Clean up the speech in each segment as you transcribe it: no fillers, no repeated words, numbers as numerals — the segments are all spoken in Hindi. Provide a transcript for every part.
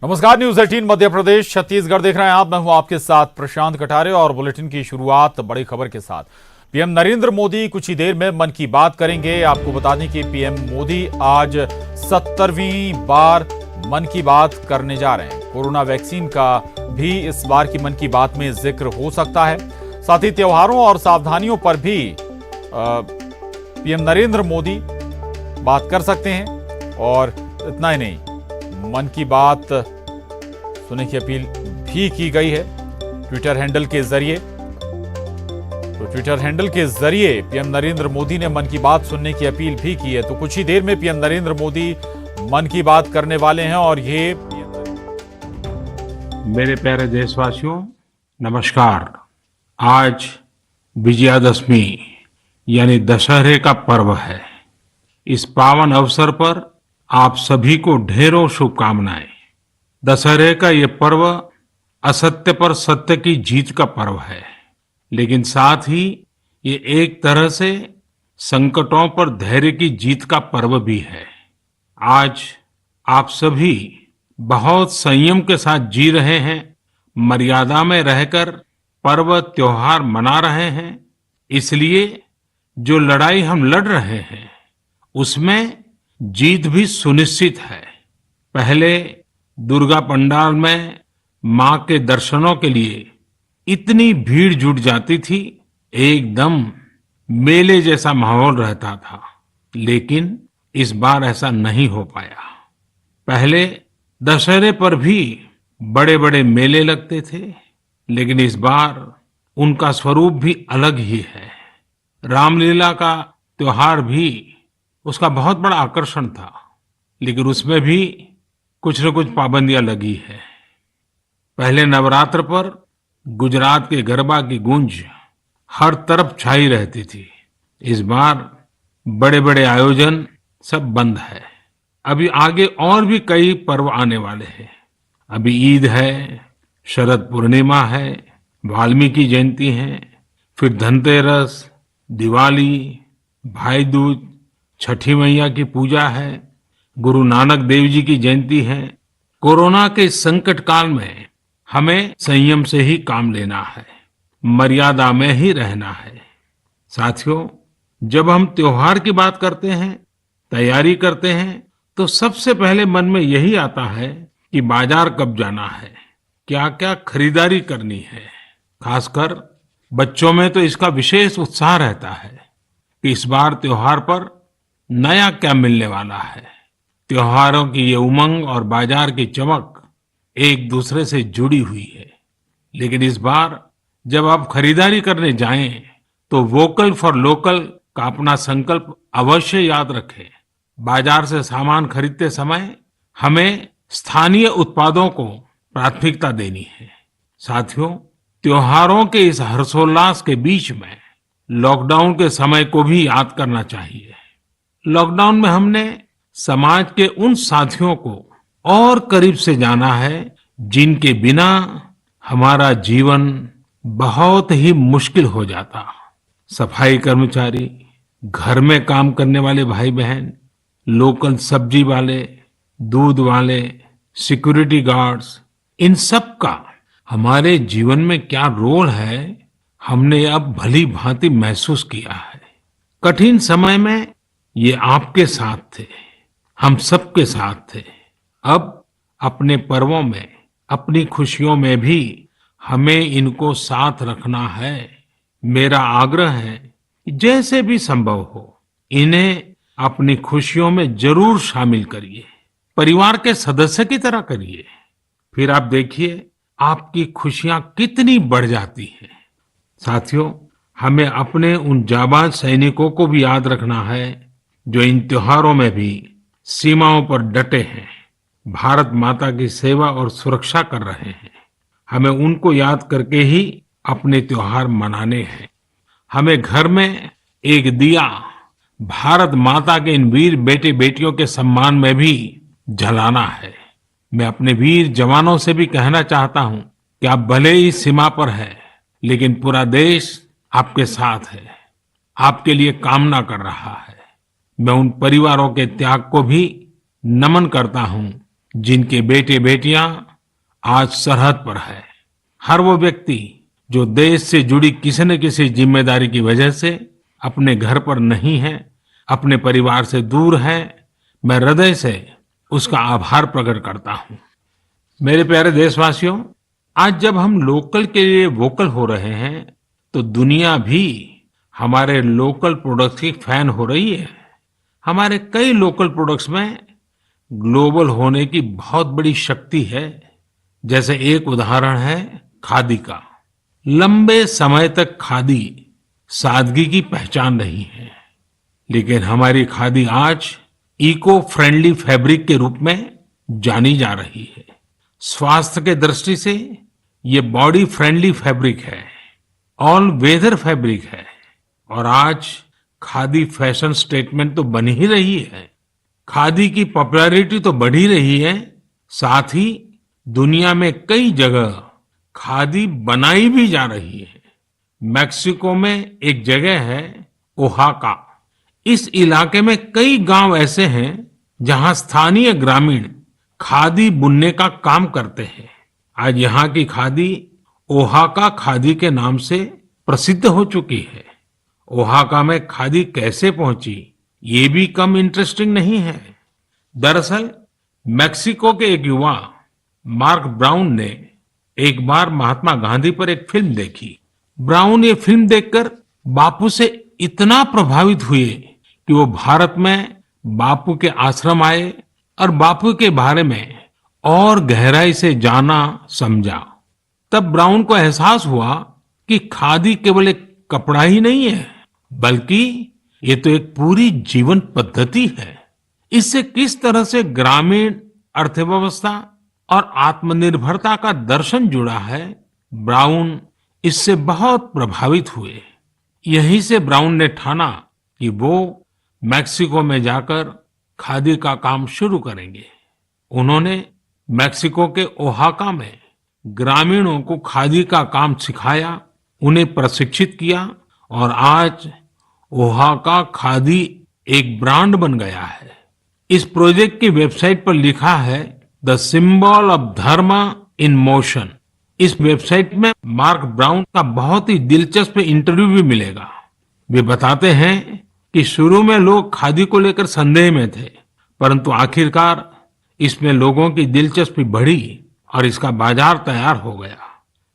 नमस्कार, न्यूज 18 मध्य प्रदेश छत्तीसगढ़ देख रहे हैं आप। मैं हूं आपके साथ प्रशांत कटारे और बुलेटिन की शुरुआत बड़ी खबर के साथ। पीएम नरेंद्र मोदी कुछ ही देर में मन की बात करेंगे। आपको बता दें कि पीएम मोदी आज 70वीं बार मन की बात करने जा रहे हैं। कोरोना वैक्सीन का भी इस बार की मन की बात में जिक्र हो सकता है। साथ ही त्योहारों और सावधानियों पर भी पीएम नरेंद्र मोदी बात कर सकते हैं। और इतना ही नहीं, मन की बात सुनने की अपील भी की गई है ट्विटर हैंडल के जरिए। तो ट्विटर हैंडल के जरिए पीएम नरेंद्र मोदी ने मन की बात सुनने की अपील भी की है। तो कुछ ही देर में पीएम नरेंद्र मोदी मन की बात करने वाले हैं। और ये मेरे प्यारे देशवासियों, नमस्कार। आज विजयादशमी यानी दशहरे का पर्व है। इस पावन अवसर पर आप सभी को ढेरों शुभकामनाएं। दशहरे का ये पर्व असत्य पर सत्य की जीत का पर्व है, लेकिन साथ ही ये एक तरह से संकटों पर धैर्य की जीत का पर्व भी है। आज आप सभी बहुत संयम के साथ जी रहे हैं, मर्यादा में रहकर पर्व त्योहार मना रहे हैं। इसलिए जो लड़ाई हम लड़ रहे हैं उसमें जीत भी सुनिश्चित है। पहले दुर्गा पंडाल में मां के दर्शनों के लिए इतनी भीड़ जुट जाती थी, एकदम मेले जैसा माहौल रहता था। लेकिन इस बार ऐसा नहीं हो पाया। पहले दशहरे पर भी बड़े बड़े मेले लगते थे, लेकिन इस बार उनका स्वरूप भी अलग ही है। रामलीला का त्योहार भी उसका बहुत बड़ा आकर्षण था, लेकिन उसमें भी कुछ न कुछ पाबंदियां लगी है। पहले नवरात्र पर गुजरात के गरबा की गूंज हर तरफ छाई रहती थी। इस बार बड़े बड़े आयोजन सब बंद है। अभी आगे और भी कई पर्व आने वाले हैं। अभी ईद है, शरद पूर्णिमा है, वाल्मीकि जयंती है, फिर धनतेरस, दिवाली, भाई दूज, छठी मैया की पूजा है, गुरु नानक देव जी की जयंती है। कोरोना के संकट काल में हमें संयम से ही काम लेना है, मर्यादा में ही रहना है। साथियों, जब हम त्योहार की बात करते हैं, तैयारी करते हैं, तो सबसे पहले मन में यही आता है कि बाजार कब जाना है, क्या क्या खरीदारी करनी है। खासकर बच्चों में तो इसका विशेष उत्साह रहता है कि इस बार त्योहार पर नया क्या मिलने वाला है। त्योहारों की ये उमंग और बाजार की चमक एक दूसरे से जुड़ी हुई है। लेकिन इस बार जब आप खरीदारी करने जाएं, तो वोकल फॉर लोकल का अपना संकल्प अवश्य याद रखें। बाजार से सामान खरीदते समय हमें स्थानीय उत्पादों को प्राथमिकता देनी है। साथियों, त्योहारों के इस हर्षोल्लास के बीच में लॉकडाउन के समय को भी याद करना चाहिए। लॉकडाउन में हमने समाज के उन साथियों को और करीब से जाना है जिनके बिना हमारा जीवन बहुत ही मुश्किल हो जाता। सफाई कर्मचारी, घर में काम करने वाले भाई बहन, लोकल सब्जी वाले, दूध वाले, सिक्योरिटी गार्ड्स, इन सब का हमारे जीवन में क्या रोल है, हमने अब भली भांति महसूस किया है। कठिन समय में ये आपके साथ थे, हम सबके साथ थे। अब अपने पर्वों में, अपनी खुशियों में भी हमें इनको साथ रखना है। मेरा आग्रह है कि जैसे भी संभव हो, इन्हें अपनी खुशियों में जरूर शामिल करिए। परिवार के सदस्य की तरह करिए। फिर आप देखिए आपकी खुशियां कितनी बढ़ जाती हैं। साथियों, हमें अपने उन जाबाज सैनिकों को भी याद रखना है जो इन त्योहारों में भी सीमाओं पर डटे हैं, भारत माता की सेवा और सुरक्षा कर रहे हैं। हमें उनको याद करके ही अपने त्योहार मनाने हैं। हमें घर में एक दिया भारत माता के इन वीर बेटे बेटियों के सम्मान में भी जलाना है। मैं अपने वीर जवानों से भी कहना चाहता हूं कि आप भले ही सीमा पर हैं, लेकिन पूरा देश आपके साथ है, आपके लिए कामना कर रहा है। मैं उन परिवारों के त्याग को भी नमन करता हूं जिनके बेटे बेटियां आज सरहद पर है। हर वो व्यक्ति जो देश से जुड़ी किसी न किसी जिम्मेदारी की वजह से अपने घर पर नहीं है, अपने परिवार से दूर है, मैं हृदय से उसका आभार प्रकट करता हूं। मेरे प्यारे देशवासियों, आज जब हम लोकल के लिए वोकल हो रहे हैं, तो दुनिया भी हमारे लोकल प्रोडक्ट्स की फैन हो रही है। हमारे कई लोकल प्रोडक्ट्स में ग्लोबल होने की बहुत बड़ी शक्ति है। जैसे एक उदाहरण है खादी का। लंबे समय तक खादी सादगी की पहचान रही है, लेकिन हमारी खादी आज इको फ्रेंडली फैब्रिक के रूप में जानी जा रही है। स्वास्थ्य के दृष्टि से ये बॉडी फ्रेंडली फैब्रिक है, ऑल वेदर फैब्रिक है, और आज खादी फैशन स्टेटमेंट तो बन ही रही है। खादी की पॉपुलैरिटी तो बढ़ ही रही है, साथ ही दुनिया में कई जगह खादी बनाई भी जा रही है। मेक्सिको में एक जगह है ओहाका। इस इलाके में कई गांव ऐसे हैं जहां स्थानीय ग्रामीण खादी बुनने का काम करते हैं। आज यहाँ की खादी ओहाका खादी के नाम से प्रसिद्ध हो चुकी है। ओहाका में खादी कैसे पहुंची, ये भी कम इंटरेस्टिंग नहीं है। दरअसल मेक्सिको के एक युवा मार्क ब्राउन ने एक बार महात्मा गांधी पर एक फिल्म देखी। ब्राउन ये फिल्म देखकर बापू से इतना प्रभावित हुए कि वो भारत में बापू के आश्रम आए और बापू के बारे में और गहराई से जाना समझा। तब ब्राउन को एहसास हुआ कि खादी केवल एक कपड़ा ही नहीं है, बल्कि ये तो एक पूरी जीवन पद्धति है। इससे किस तरह से ग्रामीण अर्थव्यवस्था और आत्मनिर्भरता का दर्शन जुड़ा है, ब्राउन इससे बहुत प्रभावित हुए। यहीं से ब्राउन ने ठाना कि वो मैक्सिको में जाकर खादी का काम शुरू करेंगे। उन्होंने मैक्सिको के ओहाका में ग्रामीणों को खादी का काम सिखाया, उन्हें प्रशिक्षित किया, और आज ओहाका खादी एक ब्रांड बन गया है। इस प्रोजेक्ट की वेबसाइट पर लिखा है द सिंबल ऑफ धर्म इन मोशन। इस वेबसाइट में मार्क ब्राउन का बहुत ही दिलचस्प इंटरव्यू भी मिलेगा। वे बताते हैं कि शुरू में लोग खादी को लेकर संदेह में थे, परंतु आखिरकार इसमें लोगों की दिलचस्पी बढ़ी और इसका बाजार तैयार हो गया।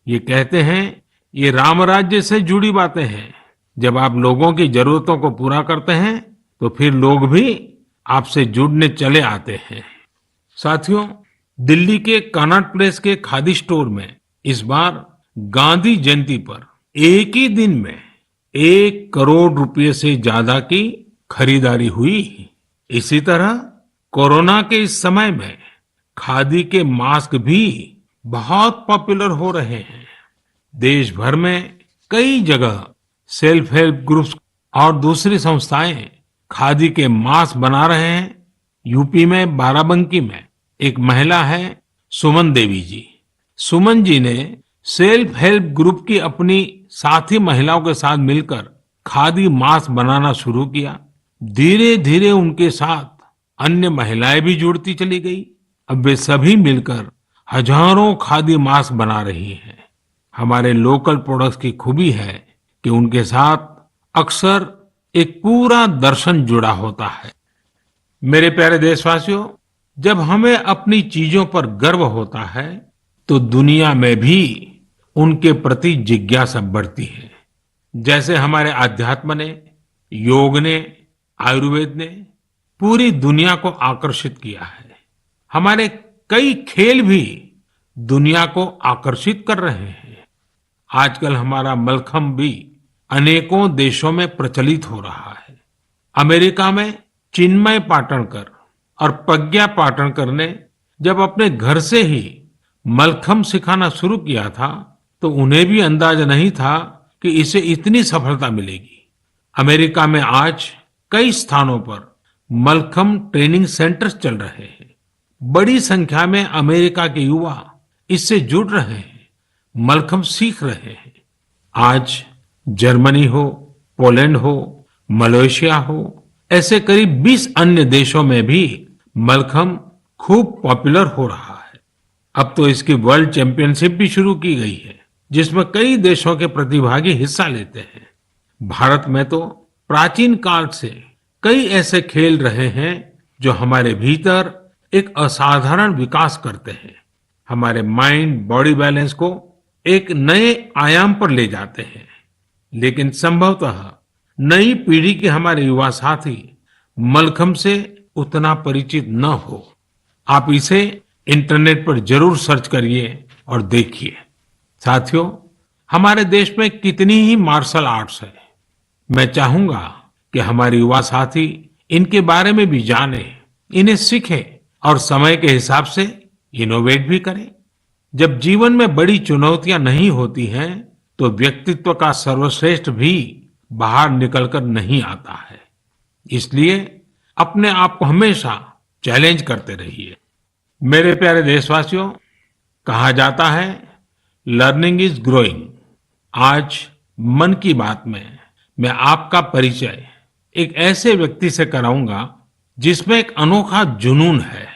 ये कहते हैं ये राम राज्य से जुड़ी बातें हैं। जब आप लोगों की जरूरतों को पूरा करते हैं तो फिर लोग भी आपसे जुड़ने चले आते हैं। साथियों, दिल्ली के कनॉट प्लेस के खादी स्टोर में इस बार गांधी जयंती पर एक ही दिन में 1 करोड़ रुपए से ज्यादा की खरीदारी हुई। इसी तरह कोरोना के इस समय में खादी के मास्क भी बहुत पॉपुलर हो रहे हैं। देश भर में कई जगह सेल्फ हेल्प ग्रुप्स और दूसरी संस्थाएं खादी के मास्क बना रहे हैं। यूपी में बाराबंकी में एक महिला है सुमन देवी जी। सुमन जी ने सेल्फ हेल्प ग्रुप की अपनी साथी महिलाओं के साथ मिलकर खादी मास्क बनाना शुरू किया। धीरे धीरे उनके साथ अन्य महिलाएं भी जुड़ती चली गई। अब वे सभी मिलकर हजारों खादी मास्क बना रही हैं। हमारे लोकल प्रोडक्ट्स की खूबी है कि उनके साथ अक्सर एक पूरा दर्शन जुड़ा होता है। मेरे प्यारे देशवासियों, जब हमें अपनी चीजों पर गर्व होता है तो दुनिया में भी उनके प्रति जिज्ञासा बढ़ती है। जैसे हमारे अध्यात्म ने, योग ने, आयुर्वेद ने पूरी दुनिया को आकर्षित किया है। हमारे कई खेल भी दुनिया को आकर्षित कर रहे हैं। आजकल हमारा मलखम्ब भी अनेकों देशों में प्रचलित हो रहा है। अमेरिका में चिन्मय पाटणकर और प्रज्ञा पाटणकर ने जब अपने घर से ही मलखम्ब सिखाना शुरू किया था तो उन्हें भी अंदाजा नहीं था कि इसे इतनी सफलता मिलेगी। अमेरिका में आज कई स्थानों पर मलखम्ब ट्रेनिंग सेंटर्स चल रहे हैं। बड़ी संख्या में अमेरिका के युवा इससे जुड़ रहे हैं, मलखम्ब सीख रहे हैं। आज जर्मनी हो, पोलैंड हो, मलेशिया हो, ऐसे करीब 20 अन्य देशों में भी मलखम्ब खूब पॉपुलर हो रहा है। अब तो इसकी वर्ल्ड चैंपियनशिप भी शुरू की गई है, जिसमें कई देशों के प्रतिभागी हिस्सा लेते हैं। भारत में तो प्राचीन काल से कई ऐसे खेल रहे हैं जो हमारे भीतर एक असाधारण विकास करते हैं, हमारे माइंड बॉडी बैलेंस को एक नए आयाम पर ले जाते हैं। लेकिन संभवतः नई पीढ़ी के हमारे युवा साथी मलखम्ब से उतना परिचित न हो। आप इसे इंटरनेट पर जरूर सर्च करिए और देखिए। साथियों, हमारे देश में कितनी ही मार्शल आर्ट्स है। मैं चाहूंगा कि हमारे युवा साथी इनके बारे में भी जाने, इन्हें सीखें और समय के हिसाब से इनोवेट भी करें। जब जीवन में बड़ी चुनौतियां नहीं होती हैं, तो व्यक्तित्व का सर्वश्रेष्ठ भी बाहर निकलकर नहीं आता है। इसलिए अपने आप को हमेशा चैलेंज करते रहिए। मेरे प्यारे देशवासियों, कहा जाता है लर्निंग इज ग्रोइंग। आज मन की बात में मैं आपका परिचय एक ऐसे व्यक्ति से कराऊंगा जिसमें एक अनोखा जुनून है।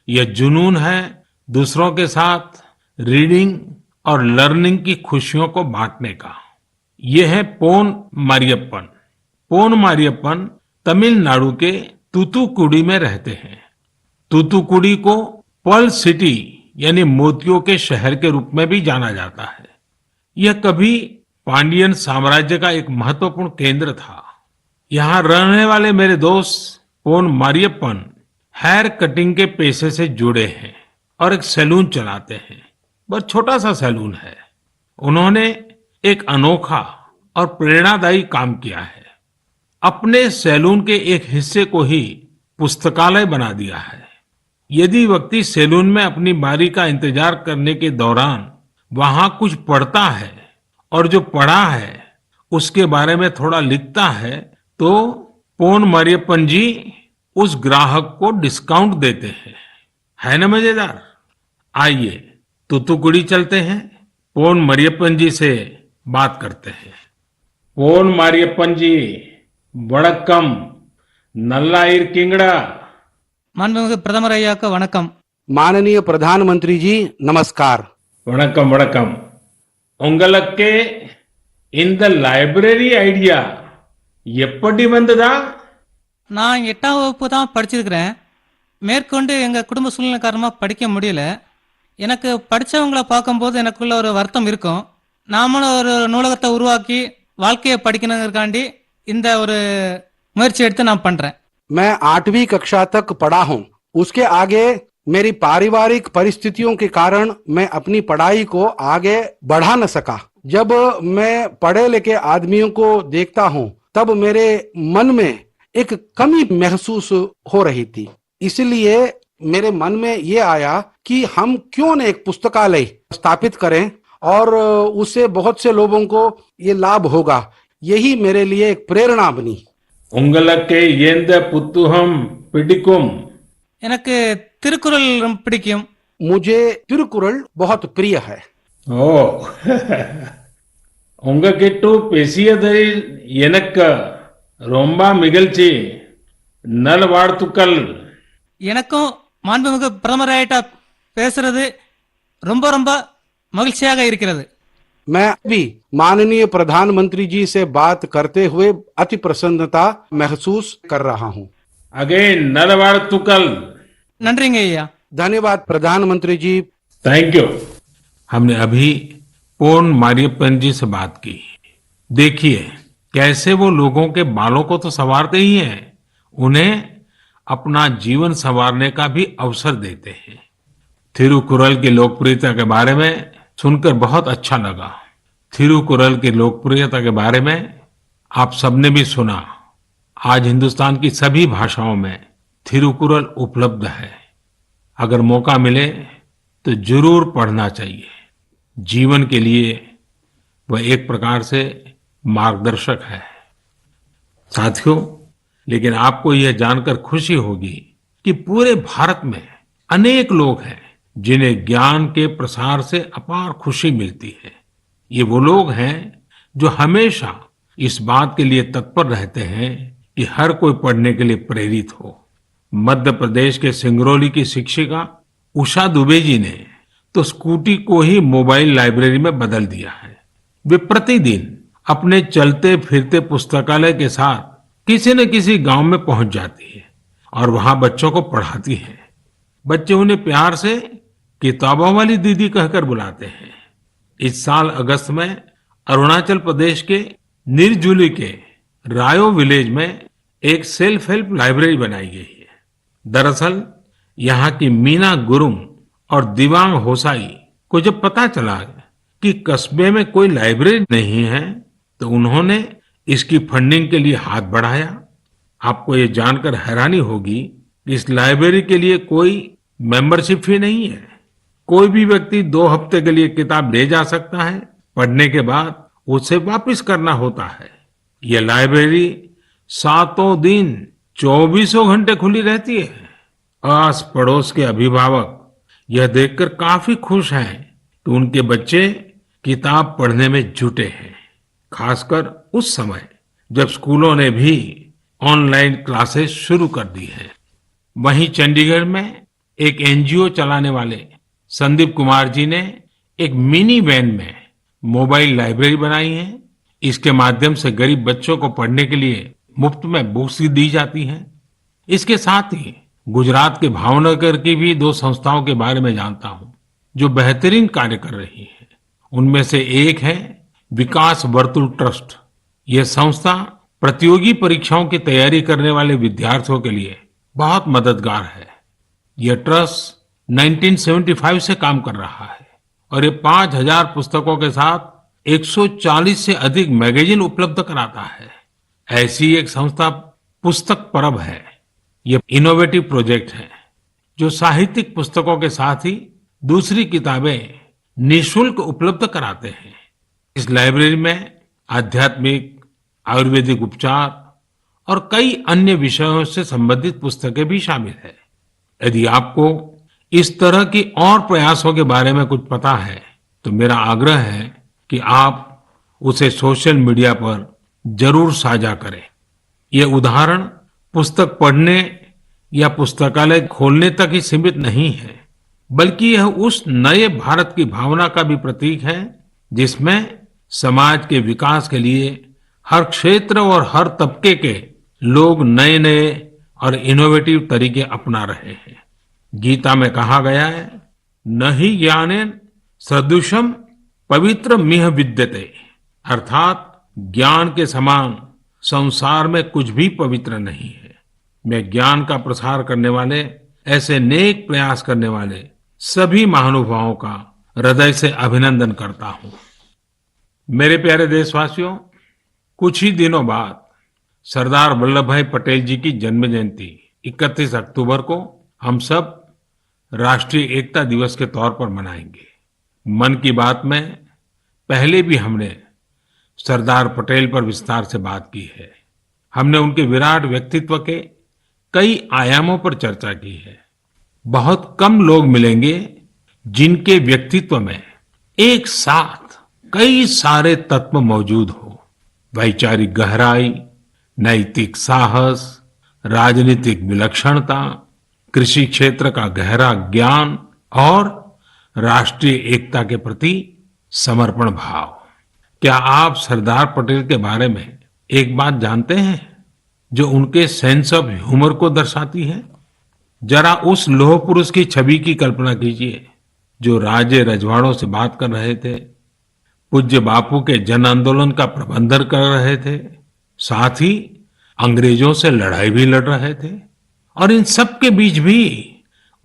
यह जुनून है दूसरों के साथ रीडिंग और लर्निंग की खुशियों को बांटने का। यह है पोन मारियप्पन। पोन मारियप्पन तमिलनाडु के तूतुकुड़ी में रहते हैं। तूतुकुड़ी को पर्ल सिटी यानी मोतियों के शहर के रूप में भी जाना जाता है। यह कभी पांडियन साम्राज्य का एक महत्वपूर्ण केंद्र था। यहाँ रहने वाले मेरे दोस्त पोन मारियप्पन हेयर कटिंग के पेशे से जुड़े हैं और एक सैलून चलाते हैं। बहुत छोटा सा सैलून है। उन्होंने एक अनोखा और प्रेरणादायी काम किया है। अपने सैलून के एक हिस्से को ही पुस्तकालय बना दिया है। यदि व्यक्ति सैलून में अपनी बारी का इंतजार करने के दौरान वहां कुछ पढ़ता है और जो पढ़ा है उसके बारे में थोड़ा लिखता है, तो पोन मारियप्पन जी उस ग्राहक को डिस्काउंट देते हैं। है ना मजेदार? आइए तूतुकुड़ी चलते हैं, पोन मारियप्पन जी से बात करते हैं। पोन मारियप्पन जी, वणक्कम, नल्ला इरकिंगड़ा। மாண்புமிகு பிரதமர் ஐயாக்கு வணக்கம். माननीय प्रधानमंत्री जी नमस्कार। வணக்கம் வணக்கம்। உங்களுக்கு இந்த லைப்ரரி ஐடியா எப்படி வந்ததா? நான் 8ஆம் வகுப்பு தான் படிச்சிருக்கிறேன். மேற்கொண்டு எங்க குடும்ப சூழ்நிலை காரணமா படிக்க முடியல. எனக்கு படிச்சவங்கள பார்க்கும்போது எனக்குள்ள ஒரு வருத்தம் இருக்கும். நாமளும் ஒரு நூலகத்தை உருவாக்கி வாழ்க்கையை படிக்கணுங்கிறக்காண்டி இந்த ஒரு முயற்சி எடுத்து நான் பண்றேன். मैं 8वीं कक्षा तक पढ़ा हूँ। उसके आगे मेरी पारिवारिक परिस्थितियों के कारण मैं अपनी पढ़ाई को आगे बढ़ा न सका। जब मैं पढ़े लिखे आदमियों को देखता हूँ तब मेरे मन में एक कमी महसूस हो रही थी। इसलिए मेरे मन में ये आया कि हम क्यों न एक पुस्तकालय स्थापित करें और उससे बहुत से लोगों को ये लाभ होगा। यही मेरे लिए एक प्रेरणा बनी। உங்களுக்கு எந்த புத்தகம் பிடிக்கும்? எனக்கு திருக்குறள் ரொம்ப பிடிக்கும். मुझे तिरुकुरल बहुत प्रिय है। ஓ உங்ககிட்ட பேசியதில் எனக்கு ரொம்ப மகிழ்ச்சி. நல்வாழ்த்துக்கள். எனக்கும் மாண்புமிகு பிரதமர் ஐயா பேசுறது ரொம்ப ரொம்ப மகிழ்ச்சியாக இருக்கிறது. मैं भी माननीय प्रधानमंत्री जी से बात करते हुए अति प्रसन्नता महसूस कर रहा हूँ। अगेन नलवाड़तुकल। நன்றிங்க ஐயா. धन्यवाद प्रधानमंत्री जी। Thank you. हमने अभी पोन मारियप्पन जी से बात की। देखिए कैसे वो लोगों के बालों को तो संवारते ही हैं, उन्हें अपना जीवन संवारने का भी अवसर देते हैं। थिरुकुरल की लोकप्रियता के बारे में सुनकर बहुत अच्छा लगा। थिरुकुरल की लोकप्रियता के बारे में आप सबने भी सुना। आज हिंदुस्तान की सभी भाषाओं में थिरुकुरल उपलब्ध है। अगर मौका मिले तो जरूर पढ़ना चाहिए। जीवन के लिए वह एक प्रकार से मार्गदर्शक है। साथियों, लेकिन आपको यह जानकर खुशी होगी कि पूरे भारत में अनेक लोग हैं जिन्हें ज्ञान के प्रसार से अपार खुशी मिलती है। ये वो लोग हैं जो हमेशा इस बात के लिए तत्पर रहते हैं कि हर कोई पढ़ने के लिए प्रेरित हो। मध्य प्रदेश के सिंगरौली की शिक्षिका उषा दुबे जी ने तो स्कूटी को ही मोबाइल लाइब्रेरी में बदल दिया है। वे प्रतिदिन अपने चलते फिरते पुस्तकालय के साथ किसी न किसी गांव में पहुंच जाती है और वहां बच्चों को पढ़ाती है। बच्चे उन्हें प्यार से किताबों वाली दीदी कहकर बुलाते हैं। इस साल अगस्त में अरुणाचल प्रदेश के निरजुली के रायो विलेज में एक सेल्फ हेल्प लाइब्रेरी बनाई गई है। दरअसल यहाँ की मीना गुरुंग और दिवांग होसाई को जब पता चला कि कस्बे में कोई लाइब्रेरी नहीं है तो उन्होंने इसकी फंडिंग के लिए हाथ बढ़ाया। आपको ये जानकर हैरानी होगी कि इस लाइब्रेरी के लिए कोई मेंबरशिप फी नहीं है। कोई भी व्यक्ति 2 हफ्ते के लिए किताब ले जा सकता है, पढ़ने के बाद उसे वापस करना होता है। ये लाइब्रेरी 7 दिन 24 घंटे खुली रहती है। आस पड़ोस के अभिभावक यह देखकर काफी खुश हैं कि उनके बच्चे किताब पढ़ने में जुटे हैं, खासकर उस समय जब स्कूलों ने भी ऑनलाइन क्लासेस शुरू कर दी है। वहीं चंडीगढ़ में एक एनजीओ चलाने वाले संदीप कुमार जी ने एक मिनी वैन में मोबाइल लाइब्रेरी बनाई है। इसके माध्यम से गरीब बच्चों को पढ़ने के लिए मुफ्त में बुक्स दी जाती हैं। इसके साथ ही गुजरात के भावनगर की भी 2 संस्थाओं के बारे में जानता हूं जो बेहतरीन कार्य कर रही है। उनमें से एक है विकास वर्तुल ट्रस्ट। यह संस्था प्रतियोगी परीक्षाओं की तैयारी करने वाले विद्यार्थियों के लिए बहुत मददगार है। यह ट्रस्ट 1975 से काम कर रहा है और ये 5000 पुस्तकों के साथ 140 से अधिक मैगजीन उपलब्ध कराता है। ऐसी एक संस्था पुस्तक परब है। ये इनोवेटिव प्रोजेक्ट है जो साहित्यिक पुस्तकों के साथ ही दूसरी किताबें निशुल्क उपलब्ध कराते हैं। इस लाइब्रेरी में आध्यात्मिक, आयुर्वेदिक उपचार और कई अन्य विषयों से संबंधित पुस्तकें भी शामिल है। यदि आपको इस तरह की और प्रयासों के बारे में कुछ पता है तो मेरा आग्रह है कि आप उसे सोशल मीडिया पर जरूर साझा करें। ये उदाहरण पुस्तक पढ़ने या पुस्तकालय खोलने तक ही सीमित नहीं है, बल्कि यह उस नए भारत की भावना का भी प्रतीक है जिसमें समाज के विकास के लिए हर क्षेत्र और हर तबके के लोग नए नए और इनोवेटिव तरीके अपना रहे हैं। गीता में कहा गया है, न ही ज्ञानेन सदृशम पवित्र मिह विद्यते, अर्थात ज्ञान के समान संसार में कुछ भी पवित्र नहीं है। मैं ज्ञान का प्रसार करने वाले, ऐसे नेक प्रयास करने वाले सभी महानुभावों का हृदय से अभिनंदन करता हूं। मेरे प्यारे देशवासियों, कुछ ही दिनों बाद सरदार वल्लभ भाई पटेल जी की जन्म जयंती 31 अक्टूबर को हम सब राष्ट्रीय एकता दिवस के तौर पर मनाएंगे। मन की बात में पहले भी हमने सरदार पटेल पर विस्तार से बात की है। हमने उनके विराट व्यक्तित्व के कई आयामों पर चर्चा की है। बहुत कम लोग मिलेंगे जिनके व्यक्तित्व में एक साथ कई सारे तत्व मौजूद हो। वैचारिक गहराई, नैतिक साहस, राजनीतिक विलक्षणता, कृषि क्षेत्र का गहरा ज्ञान और राष्ट्रीय एकता के प्रति समर्पण भाव। क्या आप सरदार पटेल के बारे में एक बात जानते हैं जो उनके सेंस ऑफ ह्यूमर को दर्शाती है? जरा उस लौह पुरुष की छवि की कल्पना कीजिए जो राज्य रजवाड़ों से बात कर रहे थे, पूज्य बापू के जन आंदोलन का प्रबंधन कर रहे थे, साथ ही अंग्रेजों से लड़ाई भी लड़ रहे थे, और इन सब के बीच भी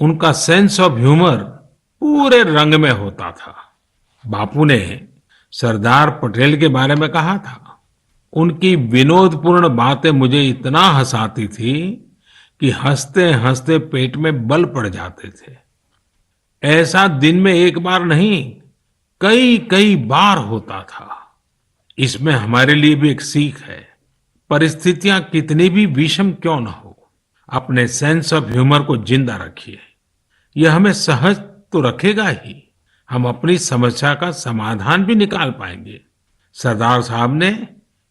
उनका सेंस ऑफ ह्यूमर पूरे रंग में होता था। बापू ने सरदार पटेल के बारे में कहा था, उनकी विनोदपूर्ण बातें मुझे इतना हंसाती थी कि हंसते हंसते पेट में बल पड़ जाते थे। ऐसा दिन में एक बार नहीं, कई कई बार होता था। इसमें हमारे लिए भी एक सीख है, परिस्थितियां कितनी भी विषम क्यों न हो, अपने सेंस ऑफ ह्यूमर को जिंदा रखिए। यह हमें सहज तो रखेगा ही, हम अपनी समस्या का समाधान भी निकाल पाएंगे। सरदार साहब ने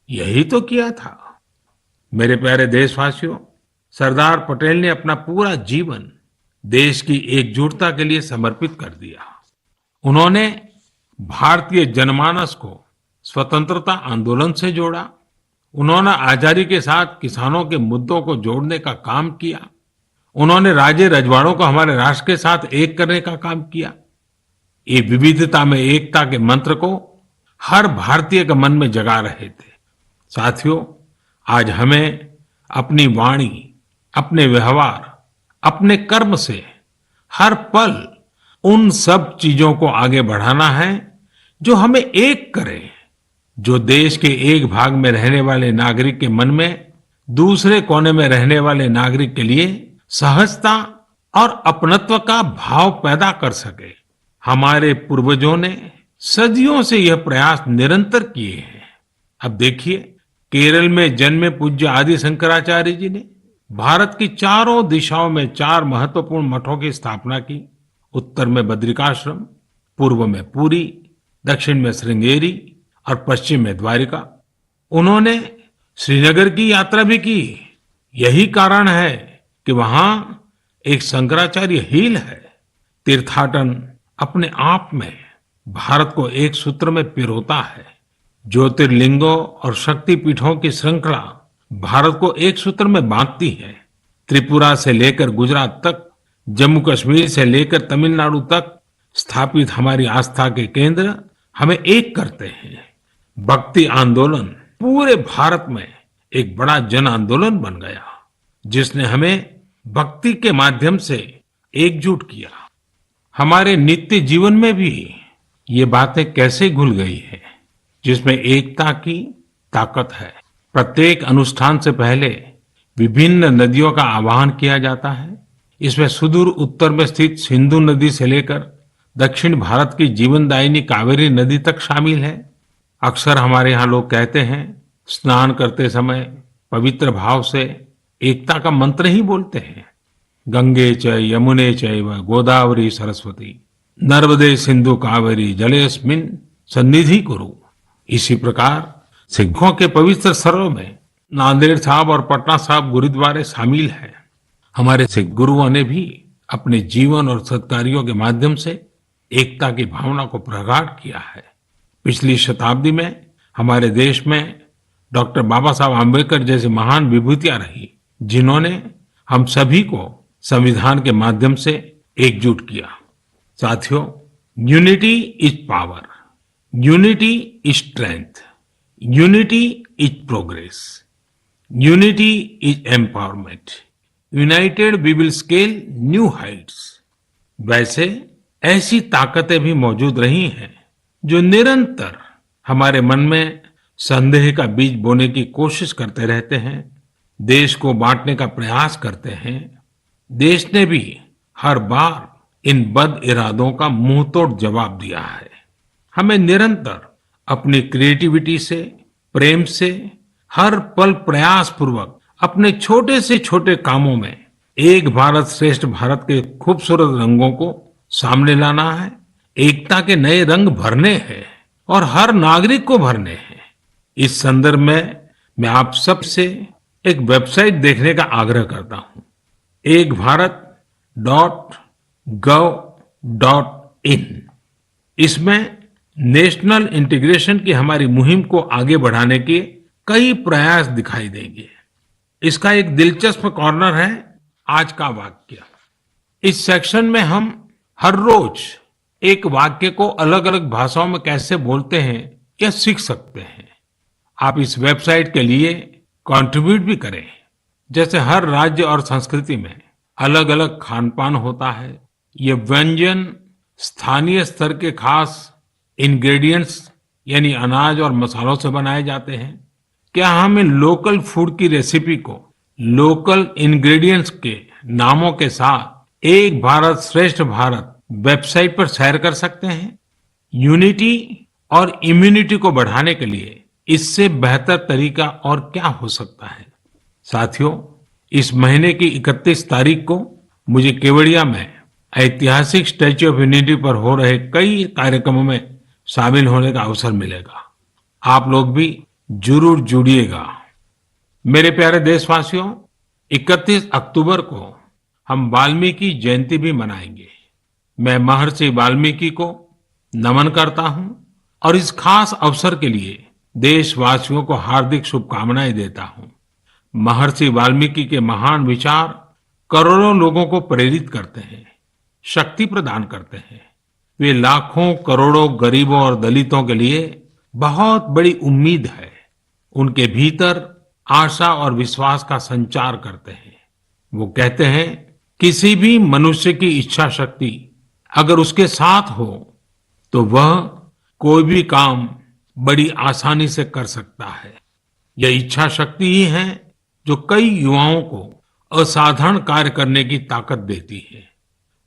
यही तो किया था। मेरे प्यारे देशवासियों, सरदार पटेल ने अपना पूरा जीवन देश की एकजुटता के लिए समर्पित कर दिया। उन्होंने भारतीय जनमानस को स्वतंत्रता आंदोलन से जोड़ा। उन्होंने आजादी के साथ किसानों के मुद्दों को जोड़ने का काम किया। उन्होंने राज्य रजवाड़ों को हमारे राष्ट्र के साथ एक करने का काम किया। ये विविधता में एकता के मंत्र को हर भारतीय के मन में जगा रहे थे। साथियों, आज हमें अपनी वाणी, अपने व्यवहार, अपने कर्म से हर पल उन सब चीजों को आगे बढ़ाना है जो हमें एक करे, जो देश के एक भाग में रहने वाले नागरिक के मन में दूसरे कोने में रहने वाले नागरिक के लिए सहजता और अपनत्व का भाव पैदा कर सके। हमारे पूर्वजों ने सदियों से यह प्रयास निरंतर किए हैं। अब देखिए, केरल में जन्मे पूज्य आदि शंकराचार्य जी ने भारत की चारों दिशाओं में 4 महत्वपूर्ण मठों की स्थापना की। उत्तर में बद्रिकाश्रम, पूर्व में पुरी, दक्षिण में श्रृंगेरी और पश्चिम में द्वारिका। उन्होंने श्रीनगर की यात्रा भी की। यही कारण है कि वहां एक शंकराचार्य हिल है। तीर्थाटन अपने आप में भारत को एक सूत्र में पिरोता है। ज्योतिर्लिंगों और शक्तिपीठों की श्रृंखला भारत को एक सूत्र में बांधती है। त्रिपुरा से लेकर गुजरात तक, जम्मू कश्मीर से लेकर तमिलनाडु तक स्थापित हमारी आस्था के केंद्र हमें एक करते हैं। भक्ति आंदोलन पूरे भारत में एक बड़ा जन आंदोलन बन गया, जिसने हमें भक्ति के माध्यम से एकजुट किया। हमारे नित्य जीवन में भी ये बातें कैसे घुल गई है, जिसमें एकता की ताकत है। प्रत्येक अनुष्ठान से पहले विभिन्न नदियों का आह्वान किया जाता है। इसमें सुदूर उत्तर में स्थित सिंधु नदी से लेकर दक्षिण भारत की जीवनदायिनी कावेरी नदी तक शामिल है। अक्सर हमारे यहाँ लोग कहते हैं, स्नान करते समय पवित्र भाव से एकता का मंत्र ही बोलते हैं। गंगे च यमुने चैव गोदावरी सरस्वती नर्मदे सिंधु कावेरी जलेस्मिन् सन्निधि कुरु। इसी प्रकार सिखों के पवित्र स्थलों में नांदेड़ साहब और पटना साहब गुरुद्वारे शामिल हैं। हमारे सिख गुरुओं ने भी अपने जीवन और सत्कार्यों के माध्यम से एकता की भावना को प्रगाढ़ किया है। पिछली शताब्दी में हमारे देश में डॉक्टर बाबा साहब आम्बेडकर जैसी महान विभूतियां रही, जिन्होंने हम सभी को संविधान के माध्यम से एकजुट किया। साथियों, unity is power, unity is strength, unity is progress, unity is empowerment, united we will scale new heights. वैसे ऐसी ताकतें भी मौजूद रही हैं जो निरंतर हमारे मन में संदेह का बीज बोने की कोशिश करते रहते हैं, देश को बांटने का प्रयास करते हैं। देश ने भी हर बार इन बद इरादों का मुंहतोड़ जवाब दिया है। हमें निरंतर अपनी क्रिएटिविटी से, प्रेम से, हर पल प्रयास पूर्वक अपने छोटे से छोटे कामों में एक भारत श्रेष्ठ भारत के खूबसूरत रंगों को सामने लाना है। एकता के नए रंग भरने हैं और हर नागरिक को भरने हैं। इस संदर्भ में मैं आप सबसे एक वेबसाइट देखने का आग्रह करता हूं, ekbharat.gov.in। इसमें नेशनल इंटीग्रेशन की हमारी मुहिम को आगे बढ़ाने के कई प्रयास दिखाई देंगे। इसका एक दिलचस्प कॉर्नर है आज का वाक्य। इस सेक्शन में हम हर रोज एक वाक्य को अलग अलग भाषाओं में कैसे बोलते हैं या सीख सकते हैं। आप इस वेबसाइट के लिए कंट्रीब्यूट भी करें। जैसे हर राज्य और संस्कृति में अलग अलग खान पान होता है। ये व्यंजन स्थानीय स्तर के खास इंग्रेडिएंट्स यानी अनाज और मसालों से बनाए जाते हैं। क्या हम इन लोकल फूड की रेसिपी को लोकल इंग्रेडिएंट्स के नामों के साथ एक भारत श्रेष्ठ भारत वेबसाइट पर शेयर कर सकते हैं? यूनिटी और इम्यूनिटी को बढ़ाने के लिए इससे बेहतर तरीका और क्या हो सकता है? साथियों, इस महीने की 31 तारीख को मुझे केवड़िया में ऐतिहासिक स्टैच्यू ऑफ यूनिटी पर हो रहे कई कार्यक्रमों में शामिल होने का अवसर मिलेगा। आप लोग भी जरूर जुड़िएगा। मेरे प्यारे देशवासियों, 31 अक्टूबर को हम वाल्मीकि जयंती भी मनाएंगे। मैं महर्षि वाल्मीकि को नमन करता हूं और इस खास अवसर के लिए देशवासियों को हार्दिक शुभकामनाएं देता हूं। महर्षि वाल्मीकि के महान विचार करोड़ों लोगों को प्रेरित करते हैं, शक्ति प्रदान करते हैं। वे लाखों करोड़ों गरीबों और दलितों के लिए बहुत बड़ी उम्मीद है। उनके भीतर आशा और विश्वास का संचार करते हैं। वो कहते हैं, किसी भी मनुष्य की इच्छा शक्ति अगर उसके साथ हो तो वह कोई भी काम बड़ी आसानी से कर सकता है। यह इच्छा शक्ति ही है जो कई युवाओं को असाधारण कार्य करने की ताकत देती है।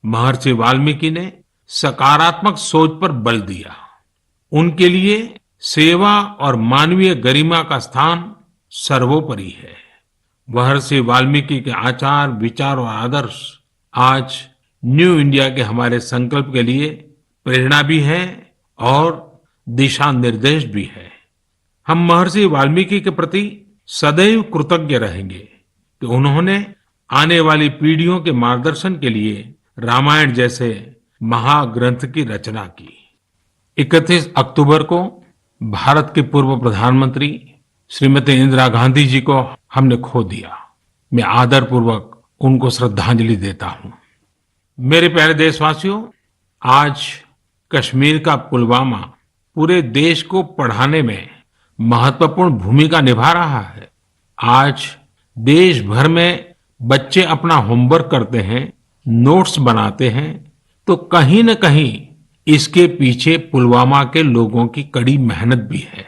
महर्षि वाल्मीकि ने सकारात्मक सोच पर बल दिया। उनके लिए सेवा और मानवीय गरिमा का स्थान सर्वोपरि है। महर्षि वाल्मीकि के आचार, विचार और आदर्श आज न्यू इंडिया के हमारे संकल्प के लिए प्रेरणा भी है और दिशा निर्देश भी है। हम महर्षि वाल्मीकि के प्रति सदैव कृतज्ञ रहेंगे कि उन्होंने आने वाली पीढ़ियों के मार्गदर्शन के लिए रामायण जैसे महाग्रंथ की रचना की। 31 अक्टूबर को भारत के पूर्व प्रधानमंत्री श्रीमती इंदिरा गांधी जी को हमने खो दिया। मैं आदरपूर्वक उनको श्रद्धांजलि देता हूं। मेरे प्यारे देशवासियों, आज कश्मीर का पुलवामा पूरे देश को पढ़ाने में महत्वपूर्ण भूमिका निभा रहा है। आज देश भर में बच्चे अपना होमवर्क करते हैं, नोट्स बनाते हैं, तो कहीं न कहीं इसके पीछे पुलवामा के लोगों की कड़ी मेहनत भी है।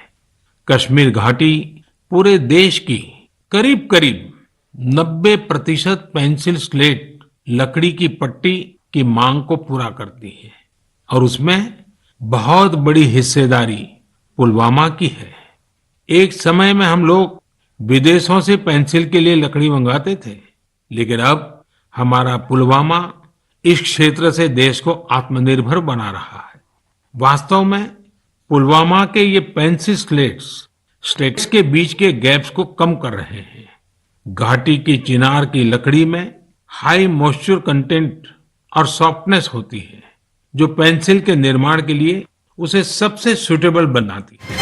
कश्मीर घाटी पूरे देश की करीब करीब 90% पेंसिल स्लेट लकड़ी की पट्टी की मांग को पूरा करती है और उसमें बहुत बड़ी हिस्सेदारी पुलवामा की है। एक समय में हम लोग विदेशों से पेंसिल के लिए लकड़ी मंगाते थे, लेकिन अब हमारा पुलवामा इस क्षेत्र से देश को आत्मनिर्भर बना रहा है। वास्तव में पुलवामा के ये पेंसिल स्लेट्स के बीच के गैप्स को कम कर रहे हैं। घाटी की चिनार की लकड़ी में हाई मॉइस्चर कंटेंट और सॉफ्टनेस होती है, जो पेंसिल के निर्माण के लिए उसे सबसे सुटेबल बनाती है।